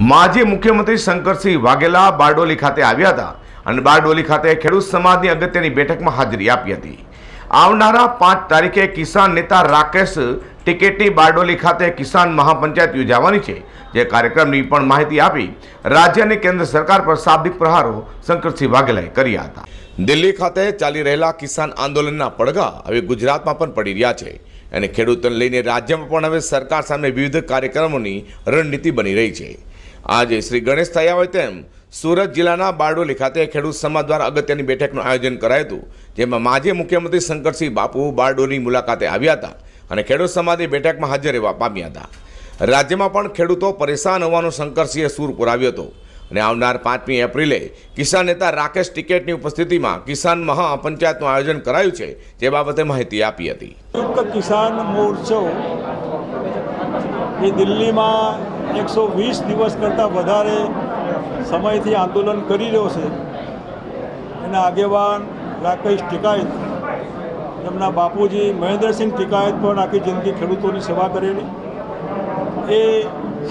માજી મુખ્યમંત્રી શંકરસિંહ વાઘેલા બારડોલી ખાતે આવ્યા હતા અને બારડોલી ખાતે ખેડૂત સમાજની અગત્યની બેઠકમાં હાજરી આપી હતી। આવનારા 5 તારીખે કિસાન નેતા રાકેશ ટિકેટની બારડોલી ખાતે કિસાન મહાપંચાયત યોજાવાની છે। જે કાર્યક્રમની પણ માહિતી આપી રાજ્ય અને કેન્દ્ર સરકાર પર શાબ્દિક પ્રહારો શંકરસિંહ વાઘેલાએ કર્યા હતા। દિલ્હી ખાતે ચાલી રહેલા કિસાન આંદોલનના પડઘા હવે ગુજરાતમાં પણ પડી રહ્યા છે અને ખેડૂતોને લઈને રાજ્યમાં પણ હવે સરકાર સામે વિવિધ કાર્યક્રમોની રણનીતિ બની રહી છે। આજે શ્રી ગણેશ થયા હોય તેમ સુરત જિલ્લાના બારડોલી ખાતે ખેડૂત સમાજ દ્વારા અગત્યની બેઠકનું આયોજન કરાયું હતું, જેમાં માજી મુખ્યમંત્રી શંકરસિંહ બાપુ બારડોલીની મુલાકાતે આવ્યા હતા અને ખેડૂત સમાજની બેઠકમાં હાજર રહેવા પામ્યા હતા। રાજ્યમાં પણ ખેડૂતો પરેશાન હોવાનો શંકરસિંહે સૂર પુરાવ્યો હતો અને આવનાર 5મી એપ્રિલે કિસાન નેતા રાકેશ ટિકેટની ઉપસ્થિતિમાં કિસાન મહાપંચાયતનું આયોજન કરાયું છે, જે બાબતે માહિતી આપી હતી। કિસાન મોરચો એ દિલ્હીમાં 120 દિવસ કરતાં વધારે સમયથી આંદોલન કરી રહ્યો છે। એના આગેવાન રાકેશ ટિકાયત, એમના બાપુજી મહેન્દ્રસિંહ ટિકાયત પણ આખી જિંદગી ખેડૂતોની સેવા કરેલી। એ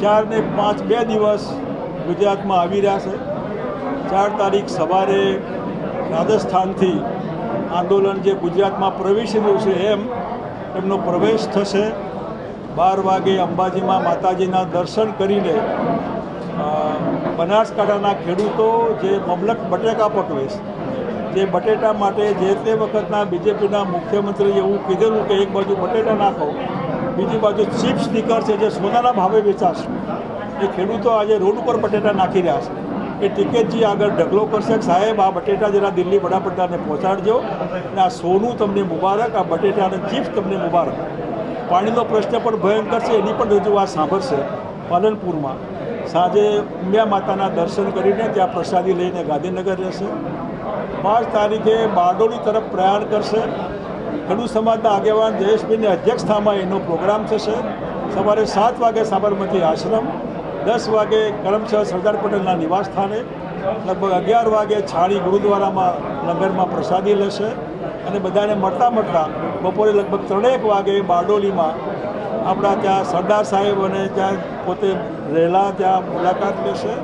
4 ને 5 2 દિવસ ગુજરાતમાં આવી રહ્યા છે। 4 તારીખ સવારે રાજસ્થાનથી આંદોલન જે ગુજરાતમાં પ્રવેશી રહ્યું છે એમનો પ્રવેશ થશે। 12 વાગે અંબાજીમાં માતાજીના દર્શન કરીને બનાસકાંઠાના ખેડૂતો જે મબલક બટેકા પકવે છે, જે બટેટા માટે જે તે વખતના બીજેપીના મુખ્યમંત્રી એવું કીધેલું કે એક બાજુ બટેટા નાખો, બીજી બાજુ ચિપ્સ નીકળશે જે સોનાના ભાવે વેચાશે, એ ખેડૂતો આજે રોડ ઉપર બટેટા નાખી રહ્યા છે। એ ટિકિટજી આગળ ઢગલો કરશે કે સાહેબ આ બટેટા જરા દિલ્હી વડાપ્રધાનને પહોંચાડજો અને આ સોનું તમને મુબારક, આ બટેટા અને ચિપ્સ તમને મુબારક। પાણીનો પ્રશ્ન પણ ભયંકર છે, એની પણ રજૂઆત સાંભળશે। પાલનપુરમાં સાંજે ઉમિયા માતાના દર્શન કરીને ત્યાં પ્રસાદી લઈને ગાંધીનગર રહેશે। 5 તારીખે બારડોલી તરફ પ્રયાણ કરશે। ખેડૂત સમાજના આગેવાન જયેશભાઈની અધ્યક્ષતામાં એનો પ્રોગ્રામ થશે। સવારે 7 વાગે સાબરમતી આશ્રમ, 10 વાગે કરમસદ સરદાર પટેલના નિવાસ સ્થાને, લગભગ 11 વાગે છાણી ગુરુદ્વારામાં લંગરમાં પ્રસાદી લેશે અને બધાને મળતા બપોરે લગભગ 3 વાગે બારડોલીમાં આપણા ત્યાં સરદાર સાહેબ અને ત્યાં પોતે રહેલા ત્યાં મુલાકાત લેશે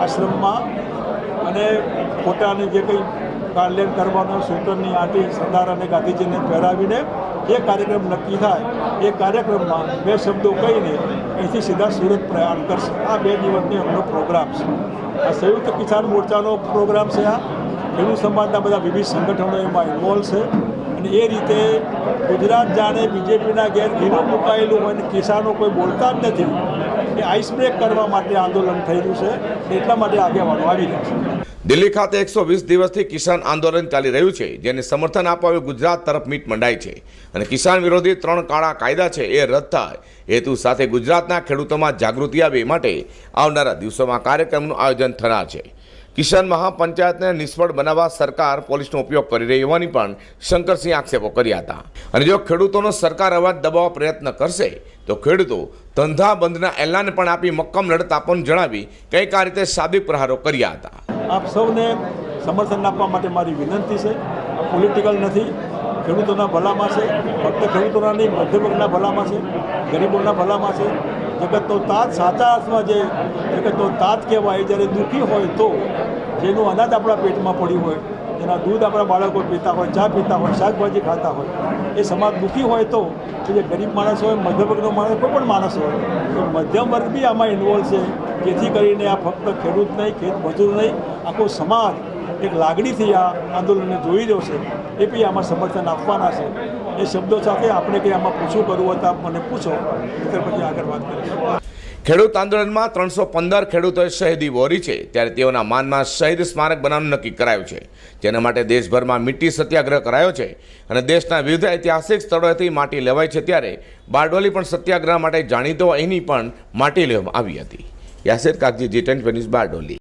આશ્રમમાં અને ફોટાની જે કંઈ કાર્યાલય કરવાનો સૂત્રની આંટી સરદાર અને ગાંધીજીને પહેરાવીને જે કાર્યક્રમ નક્કી થાય એ કાર્યક્રમમાં 2 શબ્દો કહીને અહીંથી સીધા સુરત પ્રયાણ કરશે। આ 2 દિવસનો એમનો પ્રોગ્રામ છે। આ સંયુક્ત કિસાન મોરચાનો પ્રોગ્રામ છે। આ ખેડૂત સમાજના બધા વિવિધ સંગઠનો એમાં ઇન્વોલ્વ છે અને એ રીતે ગુજરાત જાણે બીજેપીના ઘેર ઘીનું મુકાયેલું હોય અને કિસાનો કોઈ બોલતા જ નથી, એ આઈસ બ્રેક કરવા માટે આંદોલન થઈ રહ્યું છે, એટલા માટે આગેવાનો આવી રહ્યા છે। દિલ્હી ખાતે 120 દિવસથી કિસાન આંદોલન ચાલી રહ્યું છે, જેને સમર્થન આપવા ગુજરાત તરફ મીટ મંડાઈ છે અને કિસાન વિરોધી 3 કાળા કાયદા છે એ રદ થાય હેતુ સાથે ગુજરાતના ખેડૂતોમાં જાગૃતિ આવે માટે આવનારા દિવસોમાં કાર્યક્રમનું આયોજન થનાર છે। કિસાન મહાપંચાયતને નિષ્ફળ બનાવવા સરકાર પોલીસનો ઉપયોગ કરી રહી હોવાની પણ શંકરસિંહ આક્ષેપો કર્યા હતા અને જો ખેડૂતોનો સરકાર અવાજ દબાવવા પ્રયત્ન કરશે તો ખેડૂતો ધંધા બંધના એલાન પણ આપી મક્કમ લડત આપવાનું જણાવી કંઈક આ રીતે શાબ્દિક પ્રહારો કર્યા હતા। આપ સૌને સમર્થન આપવા માટે મારી વિનંતી છે। આ પોલિટિકલ નથી, ખેડૂતોના ભલામાં છે, ફક્ત ખેડૂતોના નહીં, મધ્યમવર્ગના ભલામાં છે, ગરીબોના ભલામાં છે। જગતનો તાત સાચા અર્થમાં જે જગતનો તાત કહેવાય, જ્યારે દુઃખી હોય તો જેનું અનાજ આપણા પેટમાં પડ્યું હોય, જેના દૂધ આપણા બાળકો પીતા હોય, ચા પીતા હોય, શાકભાજી ખાતા હોય, એ સમાજ દુઃખી હોય તો જે ગરીબ માણસ હોય, મધ્યમવર્ગનો માણસ, કોઈ પણ માણસ હોય, એ મધ્યમ વર્ગ બી આમાં ઇન્વોલ્વ છે, જેથી કરીને આ ફક્ત ખેડૂત નહીં, ખેત મજૂર નહીં, આખો સમાજ એક લાગણીથી આ આંદોલનને જોઈ રહ્યો છે, એ બી આમાં સમર્થન આપવાના છે। એ શબ્દો સાથે આપણે કંઈ આમાં પૂછવું કરવું હોય તો આપ મને પૂછો, એટલે પછી આગળ વાત કરીશું। ખેડૂત આંદોલનમાં 315 ખેડૂતોએ શહીદી વહોરી છે, ત્યારે તેઓના માનમાં શહીદ સ્મારક બનાવવાનું નક્કી કરાયું છે, જેના માટે દેશભરમાં મિટ્ટી સત્યાગ્રહ કરાયો છે અને દેશના વિવિધ ઐતિહાસિક સ્થળોએથી માટી લેવાય છે। ત્યારે બારડોલી પણ સત્યાગ્રહ માટે જાણીતો અહીંની પણ માટી લેવામાં આવી હતી। Yasser Kagzi, G20 news, Bardoli.